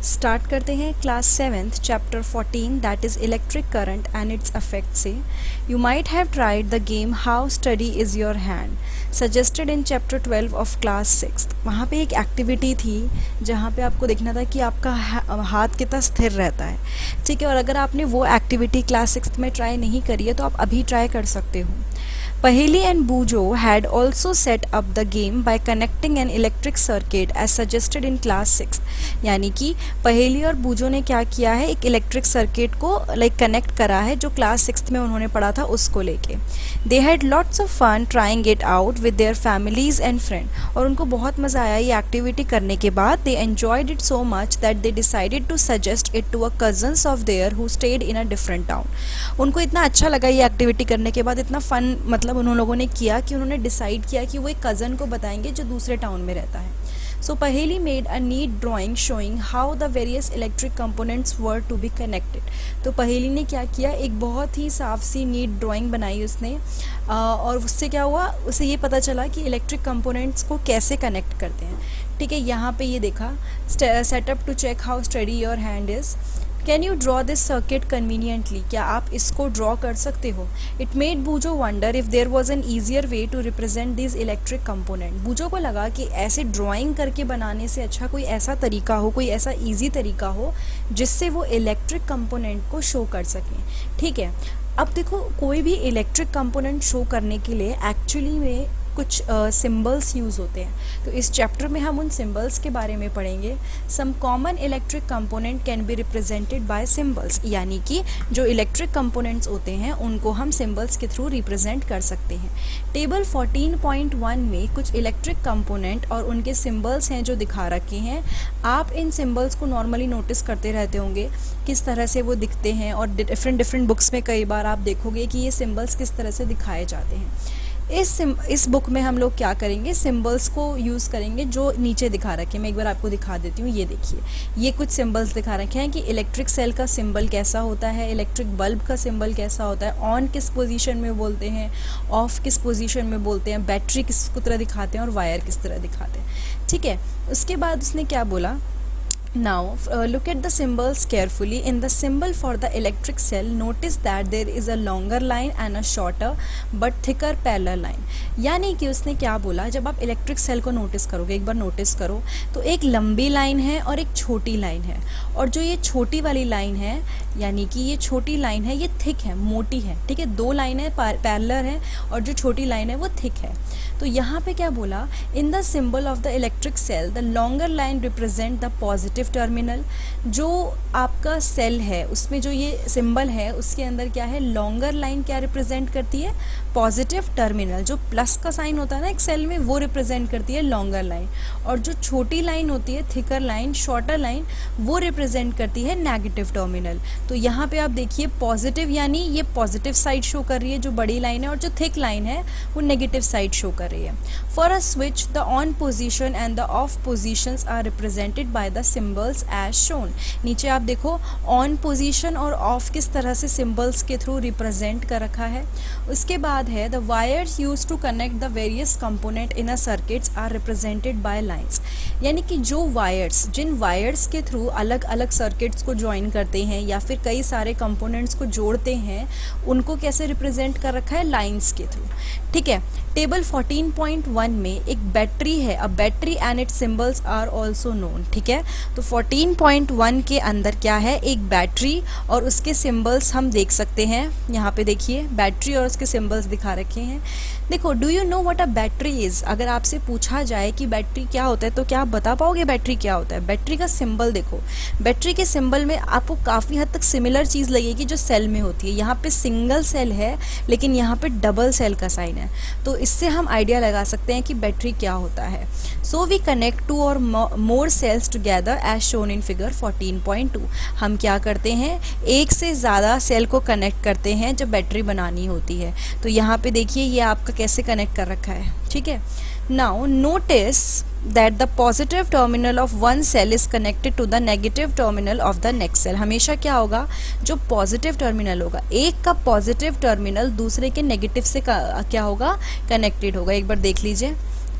Start करते हैं class 7th chapter 14 that is electric current and its effect से। You might have tried the game how steady is your hand suggested in chapter 12 of class 6। वहाँ पे एक activity थी जहाँ पे आपको देखना था कि आपका हाथ कितना स्थिर रहता है, ठीक है। और अगर आपने वो एक्टिविटी क्लास 6 में ट्राई नहीं करी है तो आप अभी ट्राई कर सकते हो। Paheli and Bujo had also set up the game by connecting an electric circuit as suggested in class 6। यानी कि पहेली और बूजो ने क्या किया है, एक इलेक्ट्रिक सर्किट को कनेक्ट करा है जो क्लास 6 में उन्होंने पढ़ा था उसको लेके। They had lots of fun trying it out with their families and friend. और उनको बहुत मज़ा आया ये एक्टिविटी करने के बाद। They enjoyed it so much that they decided to suggest it to a cousins of their who stayed in a different town. उनको इतना अच्छा लगा ये एक्टिविटी करने के बाद, इतना फन उन लोगों ने किया कि उन्होंने डिसाइड किया कि वो एक कज़न को बताएंगे जो दूसरे टाउन में रहता है। So Paheli made a neat drawing showing how the various electric components were to be connected. तो पहेली ने क्या किया, एक बहुत ही साफ सी नीट ड्राइंग बनाई उसने, और उससे क्या हुआ, उसे ये पता चला कि इलेक्ट्रिक कंपोनेंट्स को कैसे कनेक्ट करते हैं, ठीक है। यहाँ पे ये देखा, setup to check how steady your hand is. Can you draw this circuit conveniently, क्या आप इसको ड्रॉ कर सकते हो। It made Boojho wonder if there was an easier way to represent this electric component. Boojho को लगा कि ऐसे ड्राइंग करके बनाने से अच्छा कोई ऐसा तरीका हो, कोई ऐसा ईजी तरीका हो जिससे वो इलेक्ट्रिक कंपोनेंट को शो कर सकें, ठीक है। अब देखो, कोई भी इलेक्ट्रिक कंपोनेंट शो करने के लिए एक्चुअली में कुछ सिंबल्स यूज़ होते हैं। तो इस चैप्टर में हम उन सिंबल्स के बारे में पढ़ेंगे। Some common electric component can be represented by symbols, यानी कि जो इलेक्ट्रिक कंपोनेंट्स होते हैं उनको हम सिंबल्स के थ्रू रिप्रेजेंट कर सकते हैं। टेबल 14.1 में कुछ इलेक्ट्रिक कंपोनेंट और उनके सिंबल्स हैं जो दिखा रखे हैं। आप इन सिंबल्स को नॉर्मली नोटिस करते रहते होंगे किस तरह से वो दिखते हैं, और डिफरेंट बुक्स में कई बार आप देखोगे कि ये सिंबल्स किस तरह से दिखाए जाते हैं। इस बुक में हम लोग क्या करेंगे, सिंबल्स को यूज़ करेंगे जो नीचे दिखा रखे हैं। मैं एक बार आपको दिखा देती हूँ। ये देखिए, ये कुछ सिंबल्स दिखा रखे हैं कि इलेक्ट्रिक सेल का सिंबल कैसा होता है, इलेक्ट्रिक बल्ब का सिंबल कैसा होता है, ऑन किस पोजीशन में बोलते हैं, ऑफ किस पोजीशन में बोलते हैं, बैटरी किस तरह दिखाते हैं और वायर किस तरह दिखाते हैं, ठीक है। उसके बाद उसने क्या बोला, Now look at the symbols carefully. In the symbol for the electric cell, notice that there is a longer line and a shorter but thicker parallel line. यानी कि उसने क्या बोला, जब आप इलेक्ट्रिक सेल को नोटिस करोगे, एक बार नोटिस करो तो एक लंबी लाइन है और एक छोटी लाइन है। और जो ये छोटी वाली लाइन है, यानी कि ये छोटी लाइन है, ये थिक है, मोटी है, ठीक है। दो लाइनें पैरेलल हैं और जो छोटी लाइन है वो थिक है। तो यहाँ पे क्या बोला, in the symbol of the electric cell the longer line represent the positive terminal. जो आपका सेल है उसमें जो ये सिंबल है उसके अंदर क्या है, लॉन्गर लाइन क्या रिप्रेजेंट करती है, पॉजिटिव टर्मिनल। जो प्लस का साइन होता है ना एक सेल में, वो रिप्रेजेंट करती है लॉन्गर लाइन। और जो छोटी लाइन होती है, थिकर लाइन, शॉर्टर लाइन, वो रिप्रेजेंट करती है नेगेटिव टर्मिनल। तो यहाँ पे आप देखिए, पॉजिटिव यानी ये पॉजिटिव साइड शो कर रही है जो बड़ी लाइन है, और जो थिक लाइन है वो नेगेटिव साइड शो कर रही है। For a switch the on position and the off positions are represented by the symbols as shown. नीचे आप देखो, ऑन पोजीशन और ऑफ किस तरह से सिंबल्स के थ्रू रिप्रेजेंट कर रखा है। उसके बाद है, the wires use to connect the various component in a circuits are represented by lines. यानी कि जो वायर्स, जिन वायर्स के थ्रू अलग अलग सर्किट्स को ज्वाइन करते हैं या फिर कई सारे कंपोनेंट्स को जोड़ते हैं, उनको कैसे रिप्रेजेंट कर रखा है, लाइंस के थ्रू, ठीक है। टेबल 14.1 में एक बैटरी है, a battery and its symbols are also known, ठीक है। तो 14.1 के अंदर क्या है, एक बैटरी और उसके सिंबल्स हम देख सकते हैं। यहाँ पे देखिए, बैटरी और उसके सिंबल्स दिखा रखे हैं। देखो, do you know what a battery is. अगर आपसे पूछा जाए कि बैटरी क्या होता है तो क्या आप बता पाओगे बैटरी क्या होता है। बैटरी का सिंबल देखो, बैटरी के सिंबल में आपको काफ़ी हद तक सिमिलर चीज़ लगेगी जो सेल में होती है। यहाँ पे सिंगल सेल है लेकिन यहाँ पे डबल सेल का साइन है, तो इससे हम आइडिया लगा सकते हैं कि बैटरी क्या होता है। So we connect two or more cells together as shown in figure 14.2। हम क्या करते हैं, एक से ज़्यादा सेल को कनेक्ट करते हैं जब बैटरी बनानी होती है। तो यहाँ पे देखिए, ये आपका कैसे कनेक्ट कर रखा है, ठीक है। Now notice that the positive terminal of one cell is connected to the negative terminal of the next cell. हमेशा क्या होगा, जो पॉजिटिव टर्मिनल होगा, एक का पॉजिटिव टर्मिनल दूसरे के नेगेटिव से क्या होगा, कनेक्टेड होगा। एक बार देख लीजिए,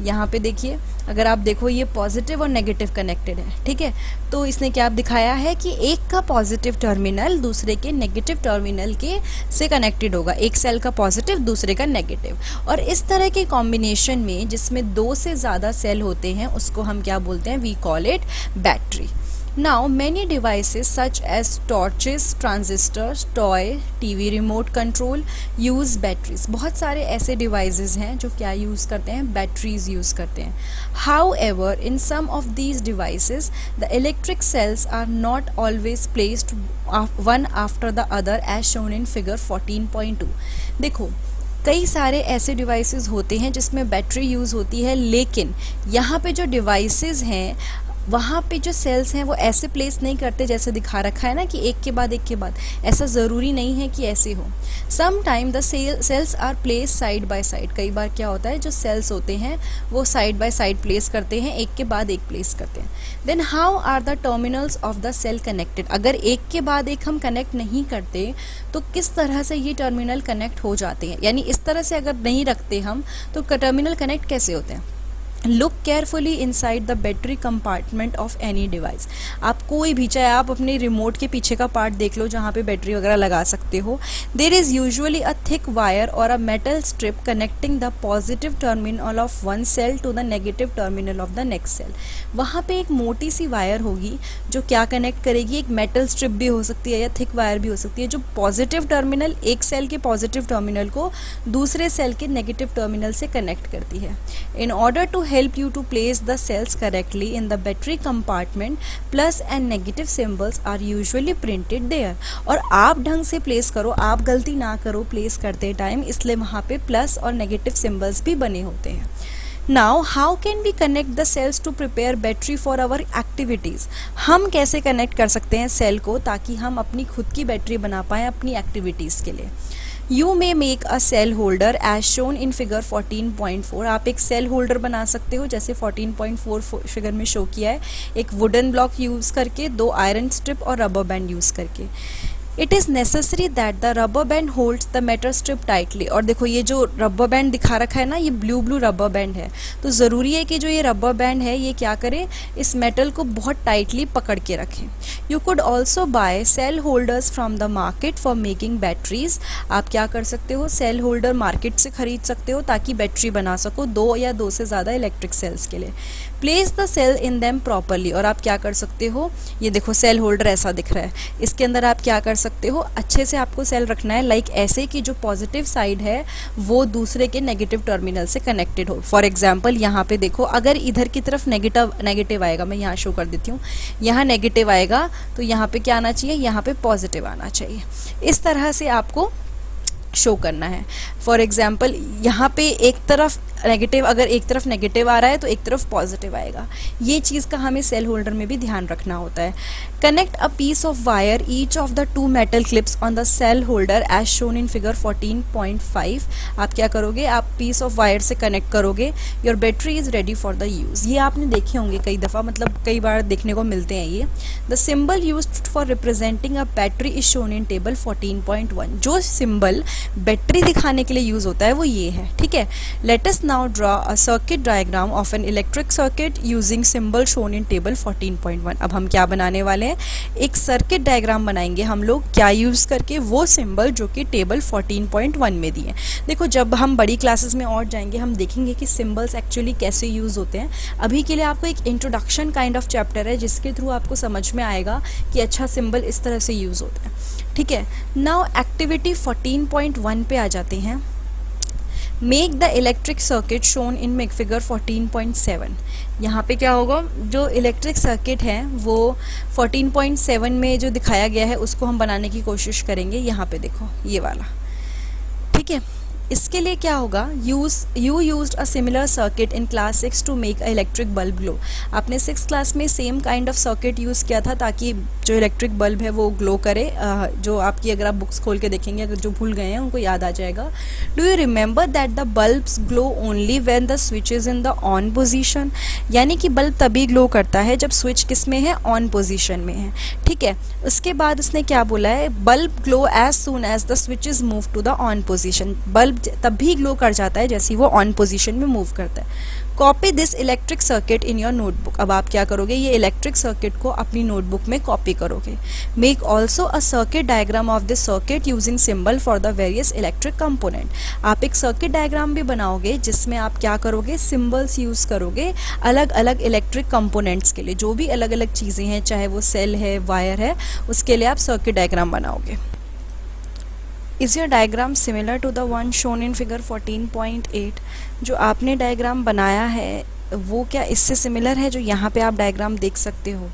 यहाँ पे देखिए, अगर आप देखो ये पॉजिटिव और नेगेटिव कनेक्टेड है, ठीक है। तो इसने क्या दिखाया है कि एक का पॉजिटिव टर्मिनल दूसरे के नेगेटिव टर्मिनल के से कनेक्टेड होगा, एक सेल का पॉजिटिव दूसरे का नेगेटिव। और इस तरह के कॉम्बिनेशन में जिसमें 2 से ज़्यादा सेल होते हैं उसको हम क्या बोलते हैं, we call it battery. Now many devices such as torches, transistors, toy, TV remote control use batteries। बहुत सारे ऐसे devices हैं जो क्या use करते हैं, batteries use करते हैं। However, in some of these devices, the electric cells are not always placed one after the other as shown in figure 14.2। देखो, कई सारे ऐसे डिवाइसेस होते हैं जिसमें बैटरी यूज़ होती है, लेकिन यहाँ पे जो डिवाइसेस हैं वहाँ पे जो सेल्स हैं वो ऐसे प्लेस नहीं करते जैसे दिखा रखा है ना कि एक के बाद एक के बाद, ऐसा ज़रूरी नहीं है कि ऐसे हो। Some time the cells are place side by side. कई बार क्या होता है, जो सेल्स होते हैं वो साइड बाय साइड प्लेस करते हैं, एक के बाद एक प्लेस करते हैं। Then how are the terminals of the cell connected. अगर एक के बाद एक हम कनेक्ट नहीं करते तो किस तरह से ये टर्मिनल कनेक्ट हो जाते हैं, यानी इस तरह से अगर नहीं रखते हम तो टर्मिनल कनेक्ट कैसे होते हैं। Look carefully inside the battery compartment of any device. आप कोई भी, चाहे आप अपने रिमोट के पीछे का पार्ट देख लो जहाँ पे बैटरी वगैरह लगा सकते हो, there is usually a thick wire or a metal strip connecting the positive terminal of one cell to the negative terminal of the next cell. वहाँ पे एक मोटी सी वायर होगी जो क्या कनेक्ट करेगी, एक मेटल स्ट्रिप भी हो सकती है या थिक वायर भी हो सकती है, जो पॉजिटिव टर्मिनल, एक सेल के पॉजिटिव टर्मिनल को दूसरे सेल के नेगेटिव टर्मिनल से कनेक्ट करती है। In order to help you to place the cells correctly in the battery compartment, plus and negative symbols are usually printed there। और आप ढंग से प्लेस करो, आप गलती ना करो प्लेस करते टाइम, इसलिए वहाँ पे प्लस और नेगेटिव सिम्बल्स भी बने होते हैं। Now how can we connect the cells to prepare battery for our activities। हम कैसे कनेक्ट कर सकते हैं सेल को ताकि हम अपनी खुद की बैटरी बना पाएँ अपनी एक्टिविटीज़ के लिए। You may make a cell holder as shown in figure 14.4। आप एक सेल होल्डर बना सकते हो जैसे 14.4 फिगर में शो किया है, एक वुडन ब्लॉक यूज़ करके, 2 आयरन स्ट्रिप और रबर बैंड यूज़ करके। It is necessary that the rubber band holds the metal strip tightly. और देखो ये जो रबर बैंड दिखा रखा है ना, ये ब्लू रबर बैंड है, तो ज़रूरी है कि जो ये रबर बैंड है ये क्या करे, इस मेटल को बहुत टाइटली पकड़ के रखें। You could also buy cell holders from the market for making batteries. आप क्या कर सकते हो, सेल होल्डर मार्केट से ख़रीद सकते हो ताकि बैटरी बना सको 2 या 2 से ज़्यादा इलेक्ट्रिक सेल्स के लिए। Place the cell in them properly. और आप क्या कर सकते हो, ये देखो सेल होल्डर ऐसा दिख रहा है, इसके अंदर आप क्या कर सकते हो, अच्छे से आपको सेल रखना है लाइक ऐसे कि जो पॉजिटिव साइड है वो दूसरे के नेगेटिव टर्मिनल से कनेक्टेड हो। फॉर एग्जांपल यहाँ पे देखो, अगर इधर की तरफ नेगेटिव आएगा, मैं यहाँ शो कर देती हूँ, यहाँ नेगेटिव आएगा तो यहाँ पे क्या आना चाहिए, यहाँ पे पॉजिटिव आना चाहिए। इस तरह से आपको शो करना है। फॉर एग्जाम्पल यहाँ पे एक तरफ नेगेटिव, अगर एक तरफ नेगेटिव आ रहा है तो एक तरफ पॉजिटिव आएगा। ये चीज़ का हमें सेल होल्डर में भी ध्यान रखना होता है। Connect a piece of wire each of the 2 metal clips on the cell holder as shown in figure 14.5। आप क्या करोगे, आप पीस ऑफ वायर से कनेक्ट करोगे, your battery is ready for the use. ये आपने देखे होंगे कई दफ़ा, मतलब कई बार देखने को मिलते हैं ये। The symbol used for representing a battery is shown in table 14.1। जो सिम्बल बैटरी दिखाने के लिए यूज़ होता है वो ये है, ठीक है। Let us now draw a circuit diagram of an electric circuit using symbol shown in table 14.1। अब हम क्या बनाने वाले हैं, एक सर्किट डायग्राम बनाएंगे हम लोग क्या यूज़ करके, वो सिंबल जो कि टेबल 14.1 में दिए। देखो जब हम बड़ी क्लासेस में और जाएंगे हम देखेंगे कि सिंबल्स एक्चुअली कैसे यूज़ होते हैं। अभी के लिए आपको एक इंट्रोडक्शन काइंड ऑफ चैप्टर है जिसके थ्रू आपको समझ में आएगा कि अच्छा सिंबल इस तरह से यूज़ होता है, ठीक है। नाउ एक्टिविटी 14.1 पे आ जाते हैं। Make the electric circuit shown in figure 14.7। यहाँ पे क्या होगा, जो इलेक्ट्रिक सर्किट है वो 14.7 में जो दिखाया गया है उसको हम बनाने की कोशिश करेंगे। यहाँ पे देखो ये वाला, ठीक है। इसके लिए क्या होगा, you used a similar circuit in class 6 to make a electric bulb glow. आपने 6th क्लास में same kind of circuit use किया था ताकि जो इलेक्ट्रिक बल्ब है वो ग्लो करे। जो आपकी, अगर आप बुक्स खोल के देखेंगे, अगर जो भूल गए हैं उनको याद आ जाएगा। Do you remember that the bulbs glow only when the switch is in the on position. यानी कि बल्ब तभी ग्लो करता है जब स्विच किस में है, ऑन पोजीशन में है, ठीक है। उसके बाद उसने क्या बोला है, bulb glow as soon as the switch is move to the on position. Bulb bulb तभी ग्लो कर जाता है जैसे ही वो ऑन पोजीशन में मूव करता है। Copy this electric circuit in your notebook. अब आप क्या करोगे, ये इलेक्ट्रिक सर्किट को अपनी नोटबुक में कॉपी करोगे। Make also a circuit diagram of this circuit using symbol for the various electric component. आप एक सर्किट डायग्राम भी बनाओगे जिसमें आप क्या करोगे, सिंबल्स यूज करोगे अलग अलग इलेक्ट्रिक कंपोनेंट्स के लिए। जो भी अलग अलग चीज़ें हैं, चाहे वो सेल है, वायर है, उसके लिए आप सर्किट डायग्राम बनाओगे। Is your diagram similar to the one shown in figure 14.8? जो आपने डायग्राम बनाया है वो क्या इससे सिमिलर है जो यहाँ पे आप डायग्राम देख सकते हो?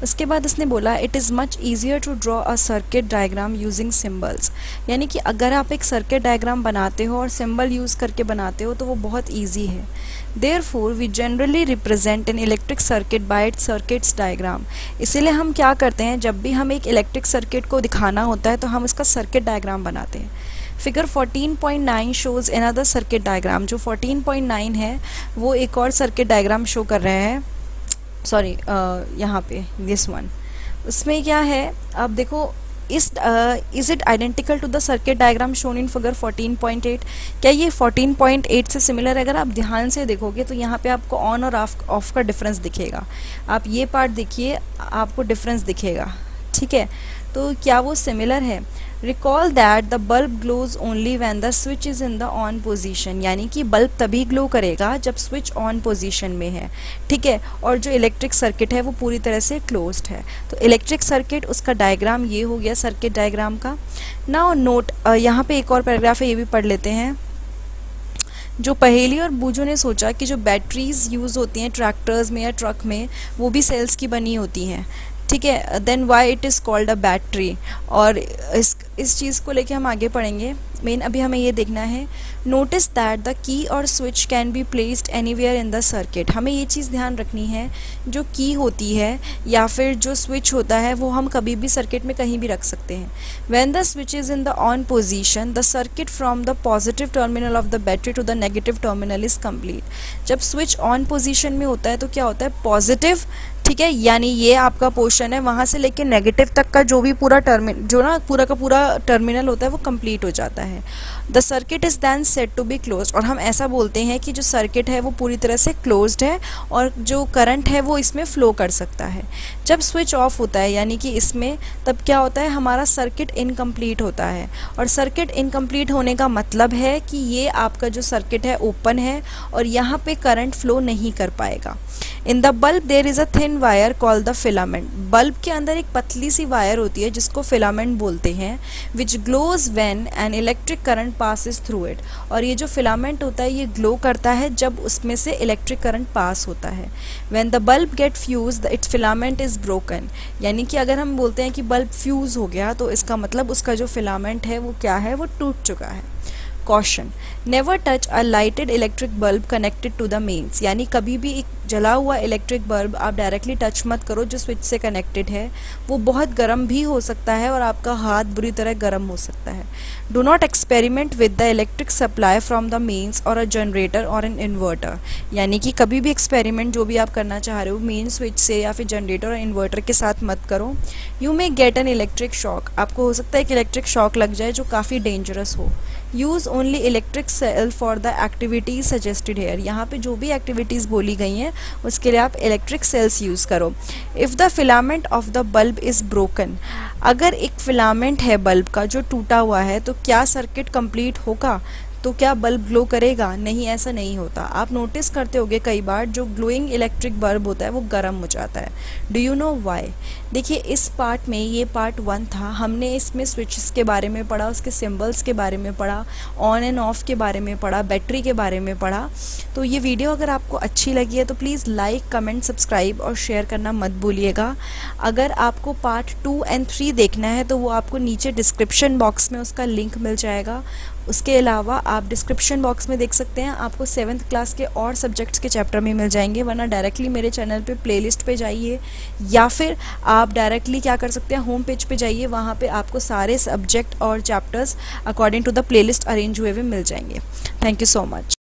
उसके बाद उसने बोला it is much easier to draw a circuit diagram using symbols. यानी कि अगर आप एक सर्किट डायग्राम बनाते हो और सिंबल यूज़ करके बनाते हो तो वो बहुत ईजी है। Therefore, we generally represent an electric circuit by its circuits diagram। इसीलिए हम क्या करते हैं, जब भी हम एक इलेक्ट्रिक सर्किट को दिखाना होता है तो हम उसका सर्किट डायग्राम बनाते हैं। Figure 14.9 shows another circuit diagram. जो 14.9 है वो एक और सर्किट डायग्राम शो कर रहे हैं, सॉरी यहाँ पे दिस वन। उसमें क्या है, आप देखो is it identical to the circuit diagram shown in figure 14.8? क्या ये 14.8 से सिमिलर है? अगर आप ध्यान से देखोगे तो यहाँ पे आपको ऑन और ऑफ का डिफरेंस दिखेगा। आप ये पार्ट देखिए, आपको डिफरेंस दिखेगा, ठीक है? तो क्या वो सिमिलर है? Recall that the bulb glows only when the switch is in the on position. यानी कि बल्ब तभी ग्लो करेगा जब स्विच ऑन पोजीशन में है, ठीक है? और जो इलेक्ट्रिक सर्किट है वो पूरी तरह से क्लोज्ड है। तो इलेक्ट्रिक सर्किट, उसका डायग्राम ये हो गया सर्किट डायग्राम का। नाउ नोट, यहाँ पे एक और पैराग्राफ है, ये भी पढ़ लेते हैं। जो पहेली और बूझों ने सोचा कि जो बैटरीज यूज़ होती हैं ट्रैक्टर्स में या ट्रक में, वो भी सेल्स की बनी होती हैं, ठीक है? Then why it is called a battery. और इस चीज़ को लेके हम आगे पढ़ेंगे। मेन अभी हमें ये देखना है, नोटिस दैट द की और switch can be placed anywhere in the circuit. हमें ये चीज़ ध्यान रखनी है, जो की होती है या फिर जो स्विच होता है वो हम कभी भी सर्किट में कहीं भी रख सकते हैं। When the switch is in the on position, the circuit from the positive terminal of the battery to the negative terminal is complete. जब स्विच ऑन पोजीशन में होता है तो क्या होता है, पॉजिटिव, ठीक है? यानी ये आपका पोर्शन है, वहाँ से लेके नेगेटिव तक का जो भी पूरा पूरा का पूरा टर्मिनल होता है वो कंप्लीट हो जाता है। The circuit is then set to be closed. और हम ऐसा बोलते हैं कि जो सर्किट है वो पूरी तरह से क्लोज्ड है और जो करंट है वो इसमें फ़्लो कर सकता है। जब स्विच ऑफ होता है यानी कि इसमें, तब क्या होता है, हमारा सर्किट इनकम्प्लीट होता है। और सर्किट इनकम्प्लीट होने का मतलब है कि ये आपका जो सर्किट है ओपन है और यहाँ पे करंट फ्लो नहीं कर पाएगा। In the bulb there is a thin wire called the filament. बल्ब के अंदर एक पतली सी वायर होती है जिसको फिलामेंट बोलते हैं, which glows when an electric current passes through it. और ये जो फिलामेंट होता है ये ग्लो करता है जब उसमें से इलेक्ट्रिक करंट पास होता है। When the bulb get fuse its filament is broken. यानी कि अगर हम बोलते हैं कि बल्ब फ्यूज़ हो गया तो इसका मतलब उसका जो फिलामेंट है वो क्या है, वो टूट चुका है। Caution, never touch a lighted electric bulb connected to the mains. यानी कभी भी एक जला हुआ इलेक्ट्रिक बल्ब आप डायरेक्टली टच मत करो जो स्विच से कनेक्टेड है, वो बहुत गर्म भी हो सकता है और आपका हाथ बुरी तरह गर्म हो सकता है। Do not experiment with the electric supply from the mains और अ जनरेटर और एन इन्वर्टर। यानी कि कभी भी एक्सपेरिमेंट जो भी आप करना चाह रहे हो मेन स्विच से या फिर जनरेटर और इन्वर्टर के साथ मत करो। You may get an electric shock. आपको हो सकता है कि इलेक्ट्रिक शॉक लग जाए जो काफ़ी डेंजरस हो। Use only electric cell for the activities suggested here. यहाँ पे जो भी एक्टिविटीज़ बोली गई हैं उसके लिए आप इलेक्ट्रिक सेल्स यूज़ करो। If the filament of the bulb is broken, अगर एक फिलामेंट है बल्ब का जो टूटा हुआ है तो क्या सर्किट कंप्लीट होगा? तो क्या बल्ब ग्लो करेगा? नहीं, ऐसा नहीं होता। आप नोटिस करते होंगे कई बार जो ग्लोइंग इलेक्ट्रिक बल्ब होता है वो गर्म हो जाता है। Do you know why? देखिए इस पार्ट में, ये पार्ट 1 था, हमने इसमें स्विचेस के बारे में पढ़ा, उसके सिंबल्स के बारे में पढ़ा, ऑन एंड ऑफ के बारे में पढ़ा, बैटरी के बारे में पढ़ा। तो ये वीडियो अगर आपको अच्छी लगी है तो प्लीज़ लाइक, कमेंट, सब्सक्राइब और शेयर करना मत भूलिएगा। अगर आपको पार्ट 2 और 3 देखना है तो वो आपको नीचे डिस्क्रिप्शन बॉक्स में उसका लिंक मिल जाएगा। उसके अलावा आप डिस्क्रिप्शन बॉक्स में देख सकते हैं, आपको 7th क्लास के और सब्जेक्ट्स के चैप्टर में मिल जाएंगे, वरना डायरेक्टली मेरे चैनल पे प्लेलिस्ट पे जाइए या फिर आप डायरेक्टली क्या कर सकते हैं, होम पेज पे जाइए, वहाँ पे आपको सारे सब्जेक्ट और chapters according to the playlist arrange हुए हुए मिल जाएंगे। Thank you so much.